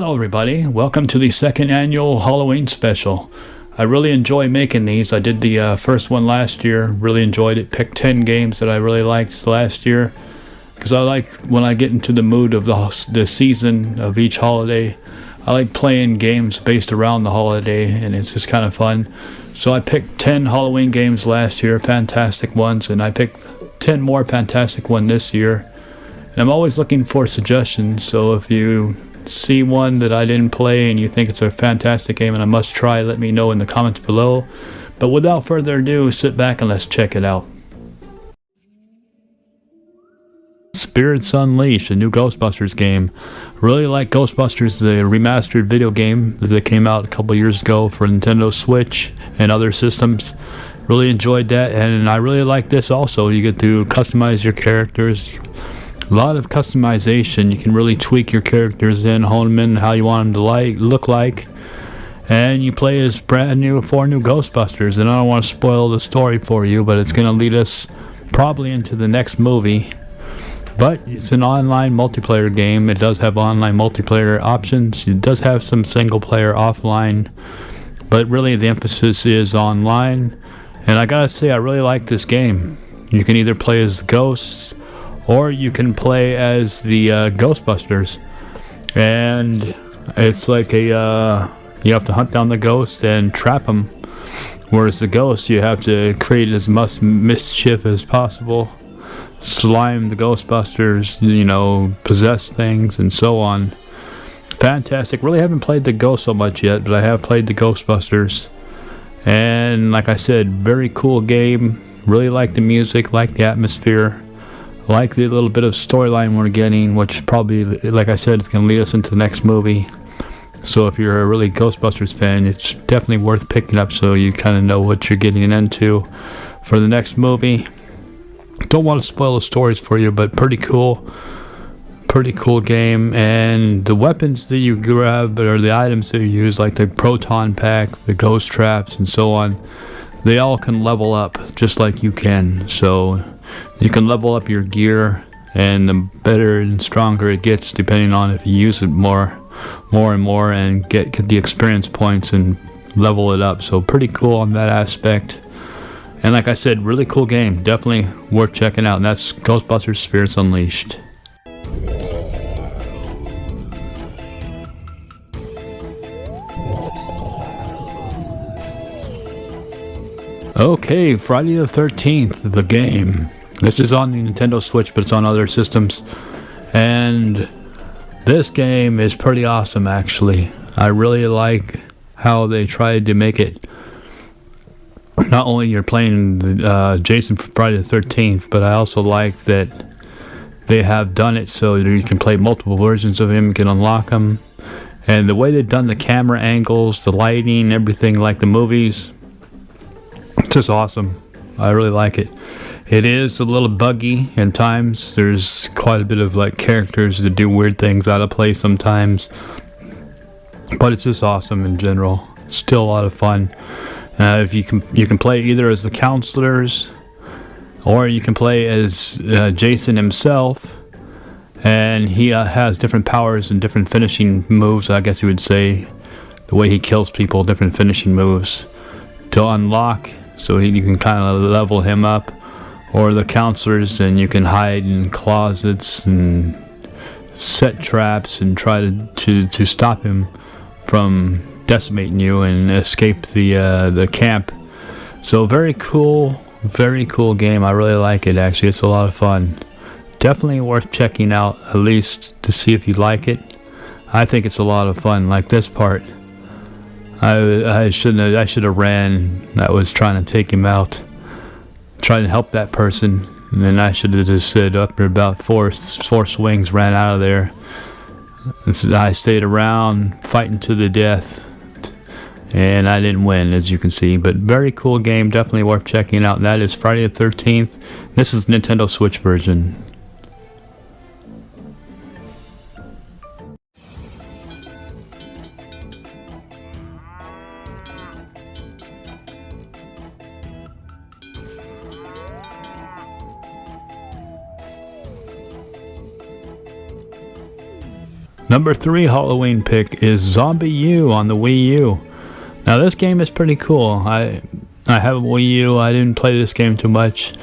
Hello everybody, welcome to the second annual Halloween special. I really enjoy making these. I did the first one last year, really enjoyed it. Picked 10 games that I really liked last year, because I like when I get into the mood of the season of each holiday. I like playing games based around the holiday, and it's just kind of fun. So I picked 10 Halloween games last year, fantastic ones, and I picked 10 more fantastic ones this year. And I'm always looking for suggestions, so if you see one that I didn't play and you think it's a fantastic game and a must try, let me know in the comments below. But without further ado, sit back and let's check it out. Spirits Unleashed, a new Ghostbusters game. Really like Ghostbusters, the remastered video game that came out a couple years ago for Nintendo Switch and other systems. Really enjoyed that, and I really like this also. You get to customize your characters. A lot of customization. You can really tweak your characters in, hone them in how you want them to look like. And you play as brand new 4 new Ghostbusters. And I don't want to spoil the story for you, but it's going to lead us probably into the next movie. But it's an online multiplayer game. It does have online multiplayer options. It does have some single player offline, but really the emphasis is online. And I gotta say, I really like this game. You can either play as the ghosts, or you can play as the Ghostbusters, and it's like you have to hunt down the ghost and trap them, whereas the ghost, you have to create as much mischief as possible, slime the Ghostbusters, you know, possess things and so on. Fantastic. Really haven't played the ghost so much yet, but I have played the Ghostbusters, and like I said, very cool game. Really like the music, like the atmosphere, like the little bit of storyline we're getting, which probably, like I said, is going to lead us into the next movie. So if you're a really Ghostbusters fan, it's definitely worth picking up so you kind of know what you're getting into for the next movie. Don't want to spoil the stories for you, but pretty cool game. And the weapons that you grab, or the items that you use, like the proton pack, the ghost traps, and so on, they all can level up just like you can. So you can level up your gear, and the better and stronger it gets depending on if you use it more and more, and get the experience points and level it up. So pretty cool on that aspect. And like I said, really cool game, definitely worth checking out. And that's Ghostbusters Spirits Unleashed. Okay, Friday the 13th, the game. This is on the Nintendo Switch, but it's on other systems. And this game is pretty awesome, actually. I really like how they tried to make it. Not only you're playing Jason for Friday the 13th, but I also like that they have done it so that you can play multiple versions of him, you can unlock them. And the way they've done the camera angles, the lighting, everything like the movies, it's just awesome. I really like it. It is a little buggy in times. There's quite a bit of like characters that do weird things out of place sometimes, but it's just awesome in general. Still a lot of fun. If you can play either as the counselors, or you can play as Jason himself, and he has different powers and different finishing moves, I guess you would say. The way he kills people, different finishing moves to unlock, so you can kind of level him up. Or the counselors, and you can hide in closets and set traps and try to stop him from decimating you and escape the camp. So very cool game. I really like it, actually. It's a lot of fun. Definitely worth checking out, at least to see if you like it. I think it's a lot of fun. Like this part, I should have ran. I was trying to take him out, trying to help that person, and then I should have just said up there about four swings, ran out of there. And so I stayed around fighting to the death, and I didn't win, as you can see. But very cool game, definitely worth checking out. And that is Friday the 13th. This is Nintendo Switch version. Number 3 Halloween pick is Zombie U on the Wii U. Now this game is pretty cool. I have a Wii U. I didn't play this game too much.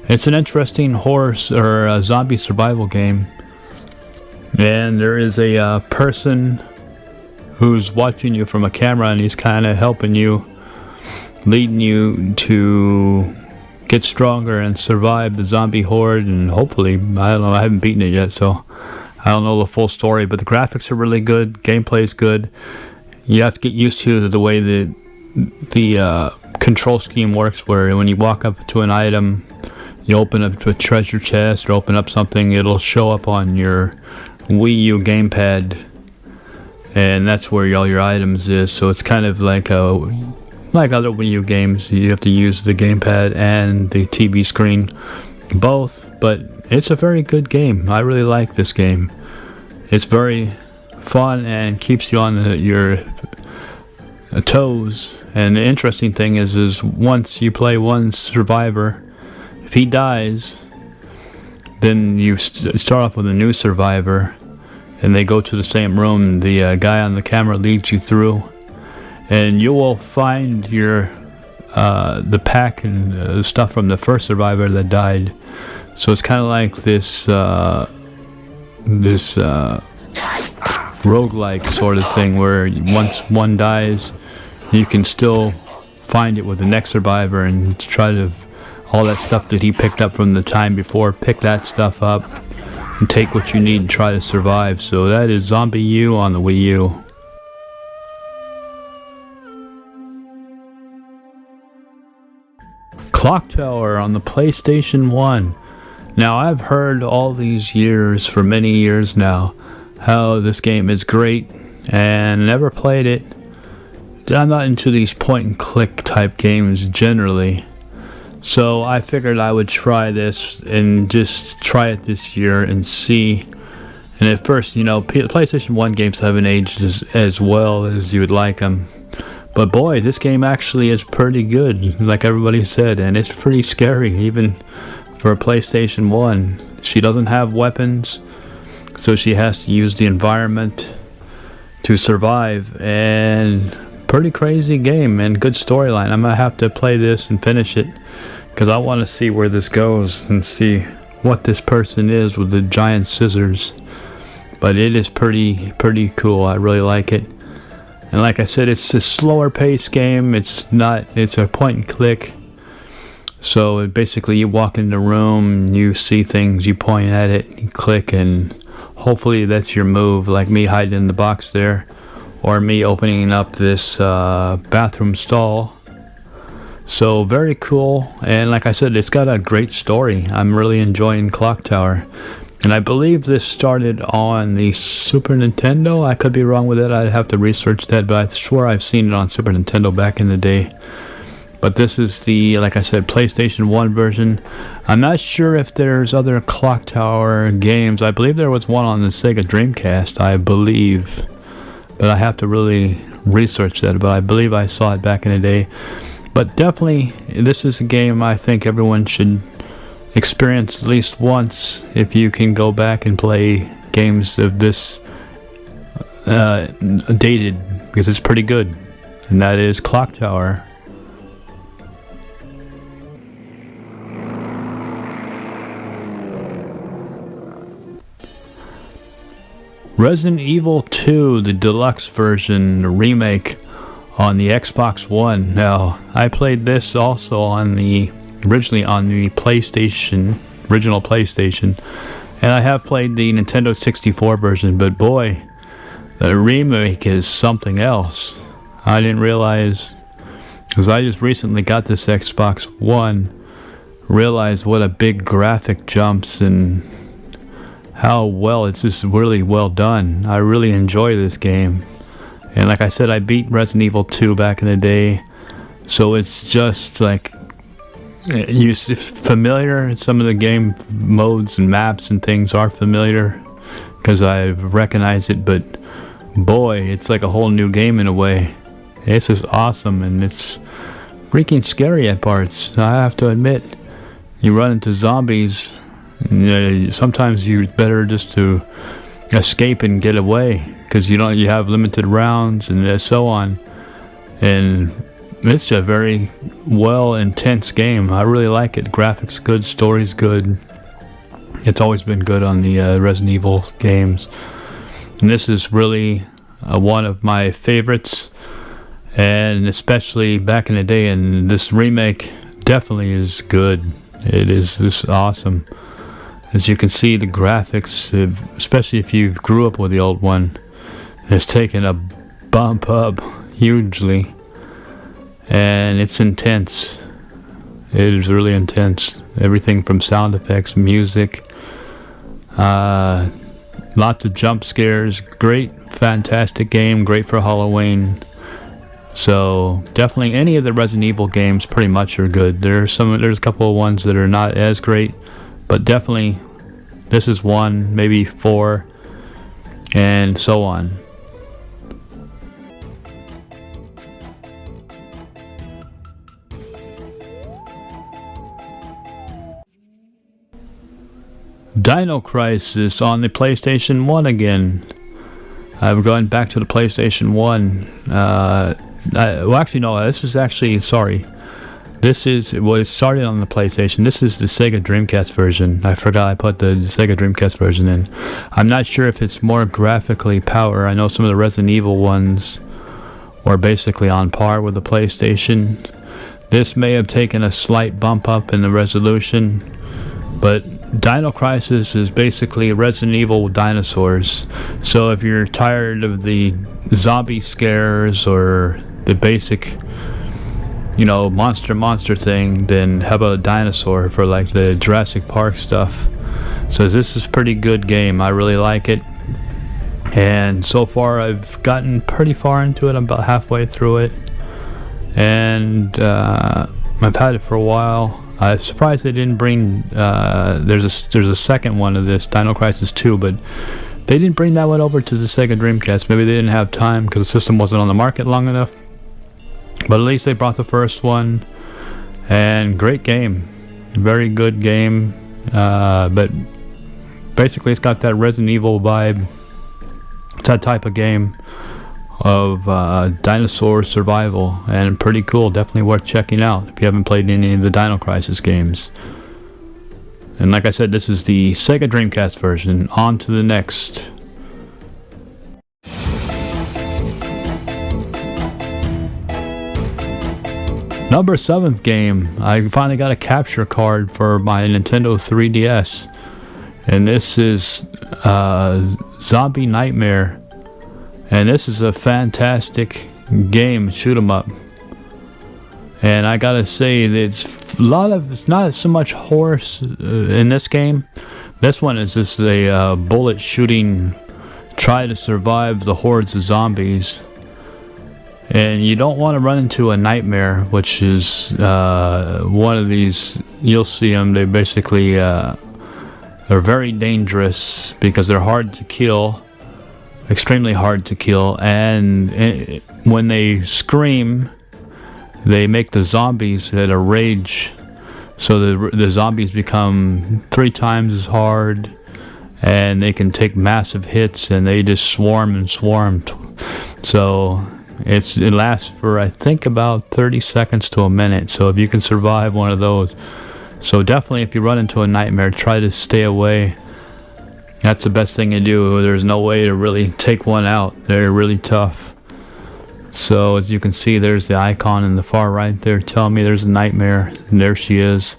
It's an interesting horror or a zombie survival game. And there is a person who's watching you from a camera, and he's kind of helping you, leading you to get stronger and survive the zombie horde. And hopefully, I don't know, I haven't beaten it yet, so I don't know the full story, but the graphics are really good, gameplay is good. You have to get used to the way the control scheme works, where when you walk up to an item, you open up to a treasure chest or open up something, it'll show up on your Wii U gamepad, and that's where all your items is. So it's kind of like other Wii U games. You have to use the gamepad and the TV screen, both, but it's a very good game. I really like this game. It's very fun and keeps you on your toes. And the interesting thing is once you play one survivor, if he dies, then you start off with a new survivor, and they go to the same room. The guy on the camera leads you through, and you will find your the pack and the stuff from the first survivor that died. So it's kind of like this roguelike sort of thing, where once one dies, you can still find it with the next survivor and try to all that stuff that he picked up from the time before, pick that stuff up and take what you need and try to survive. So that is Zombie U on the Wii U. Clock Tower on the PlayStation 1. Now, I've heard all these years, for many years now, how this game is great, and never played it. I'm not into these point and click type games generally, so I figured I would try this and just try it this year and see. And at first, you know, PlayStation 1 games haven't aged as well as you would like them, but boy, this game actually is pretty good, like everybody said, and it's pretty scary even for a PlayStation 1. She doesn't have weapons, so she has to use the environment to survive, and pretty crazy game and good storyline. I'm gonna have to play this and finish it, because I want to see where this goes and see what this person is with the giant scissors. But it is pretty cool. I really like it. And like I said, it's a slower paced game. It's a point and click. So basically you walk in the room, you see things, you point at it, you click, and hopefully that's your move, like me hiding in the box there, or me opening up this bathroom stall. So very cool, and like I said, it's got a great story. I'm really enjoying Clock Tower. And I believe this started on the Super Nintendo. I could be wrong with it. I'd have to research that, but I swear I've seen it on Super Nintendo back in the day. But this is the, like I said, PlayStation 1 version. I'm not sure if there's other Clock Tower games. I believe there was one on the Sega Dreamcast, I believe. But I have to really research that. But I believe I saw it back in the day. But definitely, this is a game I think everyone should experience at least once if you can go back and play games of this dated, because it's pretty good. And that is Clock Tower. Resident Evil 2, the deluxe version, the remake on the Xbox One. Now, I played this also originally on the original PlayStation, and I have played the Nintendo 64 version, but boy, the remake is something else. I didn't realize, because I just recently got this Xbox One, realized what a big graphic jumps and how well it's just really well done. I really enjoy this game. And like I said, I beat Resident Evil 2 back in the day, so it's just like you're familiar. Some of the game modes and maps and things are familiar because I've recognized it, but boy, it's like a whole new game in a way. It's just awesome, and it's freaking scary at parts. I have to admit, you run into zombies, sometimes you're better just to escape and get away, because you have limited rounds and so on. And it's a very intense game. I really like it. Graphics good, story's good. It's always been good on the Resident Evil games, and this is really one of my favorites, and especially back in the day. And this remake definitely is good. It is just awesome. As you can see, the graphics, especially if you grew up with the old one, has taken a bump up hugely, and it's intense. It is really intense. Everything from sound effects, music, lots of jump scares. Great, fantastic game. Great for Halloween. So definitely any of the Resident Evil games pretty much are good. There's a couple of ones that are not as great, but definitely this is one, maybe 4, and so on. Dino Crisis on the PlayStation 1 again. I've gone back to the PlayStation 1. Well, actually, no, this is actually, sorry. It was started on the PlayStation. This is the Sega Dreamcast version. I forgot I put the Sega Dreamcast version in. I'm not sure if it's more graphically power. I know some of the Resident Evil ones were basically on par with the PlayStation. This may have taken a slight bump up in the resolution, but Dino Crisis is basically Resident Evil with dinosaurs. So if you're tired of the zombie scares or the basic, monster thing, then how about a dinosaur for like the Jurassic Park stuff? So this is a pretty good game. I really like it. And so far I've gotten pretty far into it. I'm about halfway through it. And I've had it for a while. I'm surprised they didn't bring, there's a second one of this, Dino Crisis 2, but they didn't bring that one over to the Sega Dreamcast. Maybe they didn't have time because the system wasn't on the market long enough. But at least they brought the first one, and great game. Very good game, but basically it's got that Resident Evil vibe. It's that type of game of dinosaur survival, and pretty cool. Definitely worth checking out if you haven't played any of the Dino Crisis games. And like I said, this is the Sega Dreamcast version. On to the next. Number 7th game. I finally got a capture card for my Nintendo 3DS, and this is Zombie Nightmare. And this is a fantastic game, shoot 'em up. And I gotta say, it's not so much horror in this game. This one is just a bullet shooting, try to survive the hordes of zombies. And you don't want to run into a nightmare, which is one of these. You'll see them. They basically are very dangerous because they're hard to kill. Extremely hard to kill, and when they scream, they make the zombies that are rage, so the zombies become 3 times as hard, and they can take massive hits, and they just swarm and swarm. So it lasts for, I think, about 30 seconds to a minute. So if you can survive one of those, so definitely if you run into a nightmare, try to stay away. That's the best thing to do. There's no way to really take one out. They're really tough. So as you can see, there's the icon in the far right there telling me there's a nightmare, and there she is.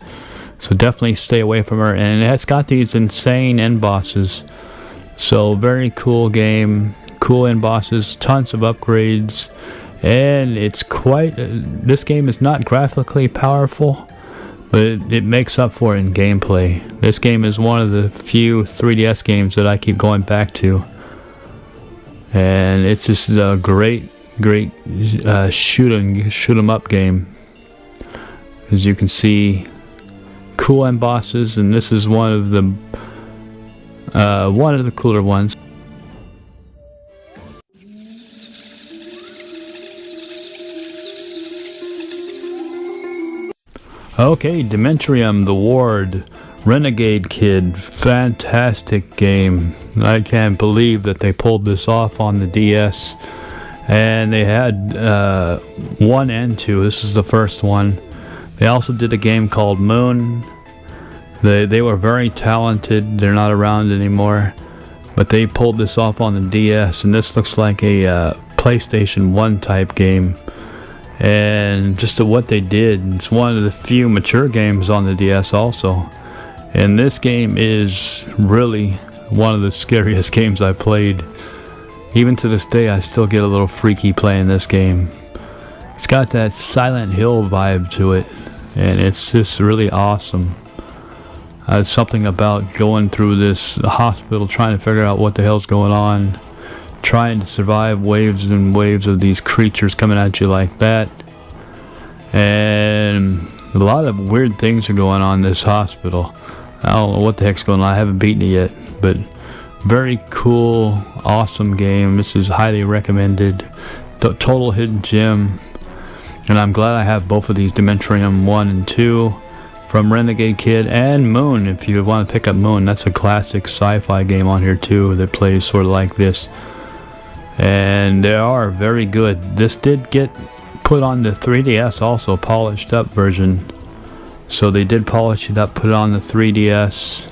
So definitely stay away from her. And it's got these insane end bosses. So very cool game, cool end bosses, tons of upgrades, and it's quite. This game is not graphically powerful, but it makes up for it in gameplay. This game is one of the few 3DS games that I keep going back to, and it's just a great shoot 'em up game. As you can see, cool end bosses, and this is one of the cooler ones. Okay, Dementrium, the Ward, Renegade Kid, fantastic game. I can't believe that they pulled this off on the DS. And they had 1 and 2. This is the first one. They also did a game called Moon. They were very talented. They're not around anymore. But they pulled this off on the DS. And this looks like a PlayStation 1 type game. And just what they did, it's one of the few mature games on the DS also. And this game is really one of the scariest games I played. Even to this day, I still get a little freaky playing this game. It's got that Silent Hill vibe to it, and it's just really awesome. It's something about going through this hospital, trying to figure out what the hell's going on, trying to survive waves and waves of these creatures coming at you like that. And a lot of weird things are going on in this hospital. I don't know what the heck's going on. I haven't beaten it yet, but very cool, awesome game. This is highly recommended. The total hidden gem. And I'm glad I have both of these, Dimentrium 1 and 2 from Renegade Kid, and Moon. If you want to pick up Moon, that's a classic sci-fi game on here too that plays sort of like this. And they are very good. This did get put on the 3DS also, polished up version. So they did polish it up, put it on the 3DS.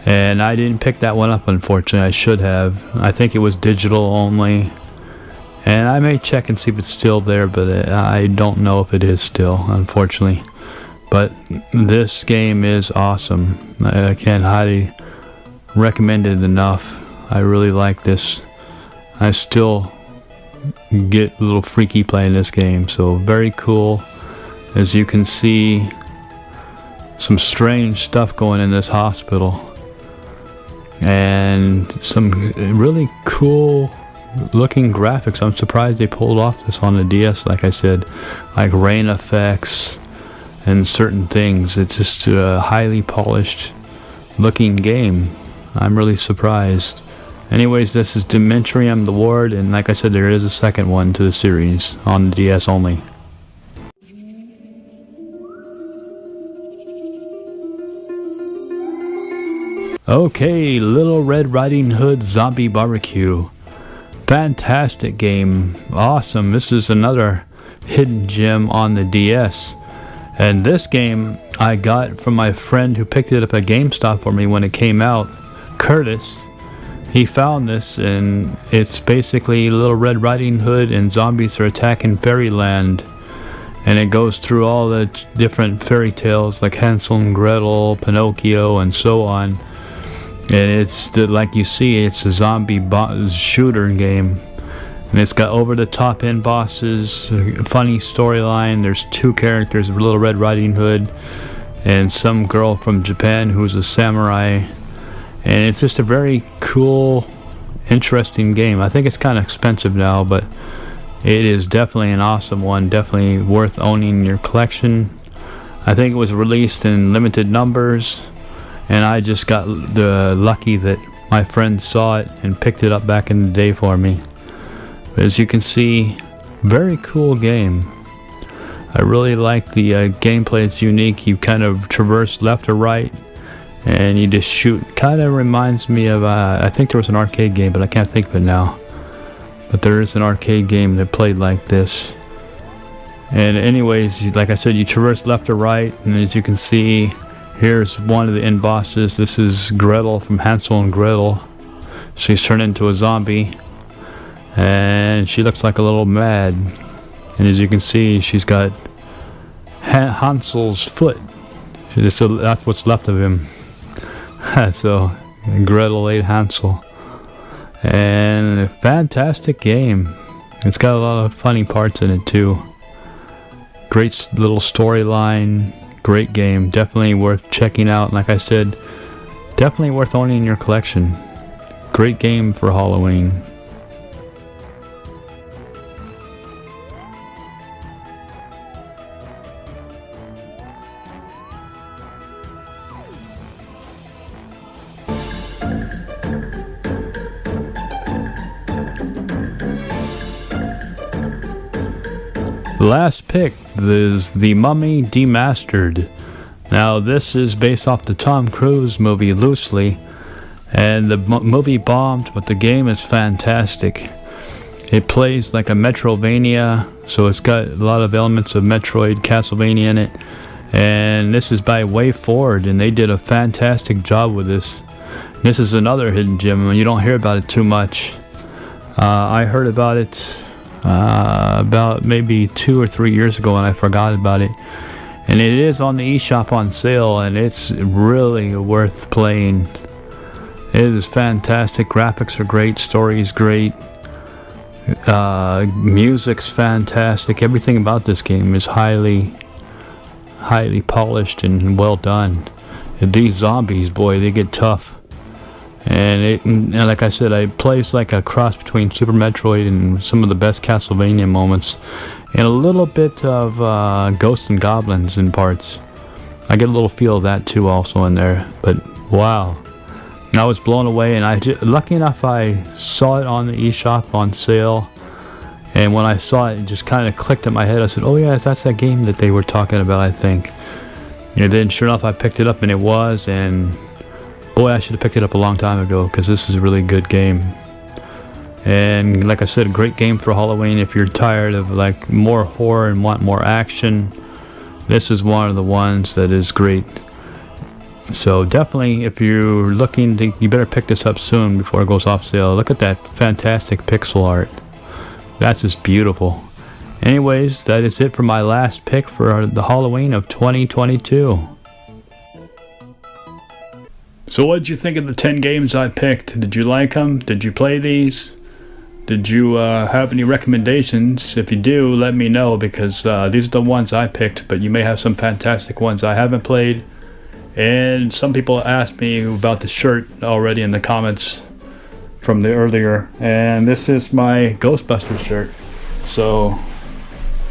And I didn't pick that one up, unfortunately. I should have. I think it was digital only. And I may check and see if it's still there, but I don't know if it is still, unfortunately. But this game is awesome. I can't highly recommend it enough. I really like this. I still get a little freaky playing this game. So very cool. As you can see, some strange stuff going in this hospital. And some really cool looking graphics. I'm surprised they pulled off this on the DS, like I said. Like rain effects and certain things. It's just a highly polished looking game. I'm really surprised. Anyways, this is Dimentrium the Ward, and like I said, there is a second one to the series on the DS only. Okay, Little Red Riding Hood Zombie Barbecue. Fantastic game. Awesome. This is another hidden gem on the DS. And this game I got from my friend who picked it up at GameStop for me when it came out, Curtis. He found this, and it's basically Little Red Riding Hood and zombies are attacking fairyland. And it goes through all the different fairy tales like Hansel and Gretel, Pinocchio, and so on. And it's like you see, it's a zombie shooter game, and it's got over-the-top end bosses, a funny storyline. There's 2 characters, Little Red Riding Hood and some girl from Japan who's a samurai, and it's just a very cool, interesting game. I think it's kind of expensive now, but it is definitely an awesome one, definitely worth owning in your collection. I think it was released in limited numbers, and I just got lucky that my friend saw it and picked it up back in the day for me. But as you can see, very cool game. I really like the gameplay. It's unique. You kind of traverse left or right, and you just shoot. Kind of reminds me of, I think there was an arcade game, but I can't think of it now. But there is an arcade game that played like this. And anyways, like I said, you traverse left or right, and as you can see, here's one of the end bosses. This is Gretel from Hansel and Gretel. She's turned into a zombie, and she looks like a little mad. And as you can see, she's got Hansel's foot. That's what's left of him. So Gretel ate Hansel. And a fantastic game. It's got a lot of funny parts in it too. Great little storyline. Great game. Definitely worth checking out. Like I said, definitely worth owning in your collection. Great game for Halloween. Last pick is The Mummy Demastered. Now this is based off the Tom Cruise movie loosely, and the movie bombed, but the game is fantastic. It plays like a Metroidvania, so it's got a lot of elements of Metroid, Castlevania in it. And this is by WayForward, and they did a fantastic job with this. This is another hidden gem, and you don't hear about it too much. I heard about it about maybe 2 or 3 years ago, and I forgot about it. And it is on the eShop on sale, and it's really worth playing. It is fantastic. Graphics are great, story is great, music's fantastic. Everything about this game is highly polished and well done. And these zombies, boy, they get tough. And like I said, it plays like a cross between Super Metroid and some of the best Castlevania moments, and a little bit of Ghosts and Goblins in parts. I get a little feel of that too also in there. But wow, I was blown away, and lucky enough I saw it on the eShop on sale, and when I saw it, it just kind of clicked in my head. I said, oh yeah, that's that game that they were talking about, I think. And then sure enough I picked it up, and it was, and boy, I should have picked it up a long time ago, because this is a really good game. And like I said, a great game for Halloween if you're tired of like more horror and want more action. This is one of the ones that is great. So definitely, if you're looking to, you better pick this up soon before it goes off sale. Look at that fantastic pixel art. That's just beautiful. Anyways, that is it for my last pick for the Halloween of 2022. So what did you think of the 10 games I picked? Did you like them? Did you play these? Did you have any recommendations? If you do, let me know, because these are the ones I picked, but you may have some fantastic ones I haven't played. And some people asked me about the shirt already in the comments from the earlier, and this is my Ghostbusters shirt. So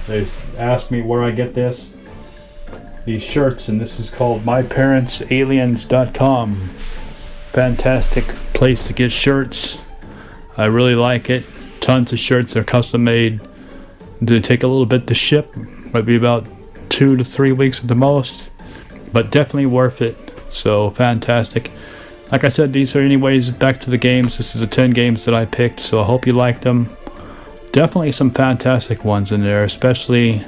they asked me where I get these shirts, and this is called myparentsaliens.com. Fantastic place to get shirts. I really like it. Tons of shirts. They're custom made. They take a little bit to ship, might be about 2 to 3 weeks at the most, but definitely worth it. So fantastic. Like I said, these are anyways back to the games. This is the 10 games that I picked, so I hope you liked them. Definitely some fantastic ones in there, especially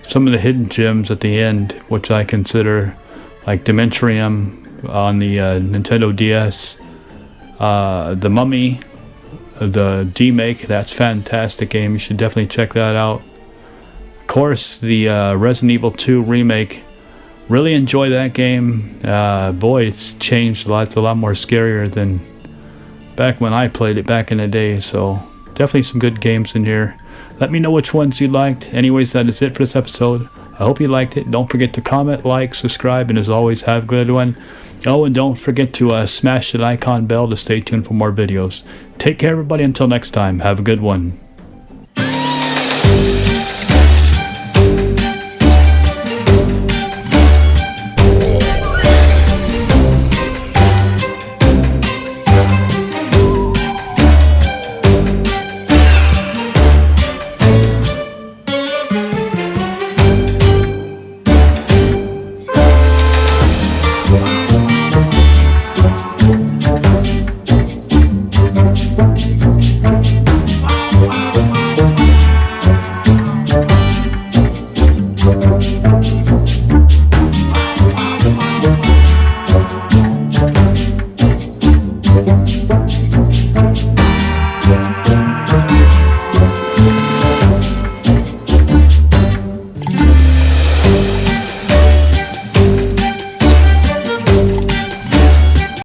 some of the hidden gems at the end, which I consider, like Dementrium on the Nintendo DS, The Mummy, the D-Make, that's a fantastic game. You should definitely check that out. Of course, the Resident Evil 2 remake. Really enjoy that game. Boy, it's changed a lot. It's a lot more scarier than back when I played it back in the day. So definitely some good games in here. Let me know which ones you liked. Anyways, that is it for this episode. I hope you liked it. Don't forget to comment, like, subscribe, and as always, have a good one. Oh, and don't forget to smash that icon bell to stay tuned for more videos. Take care, everybody. Until next time, have a good one.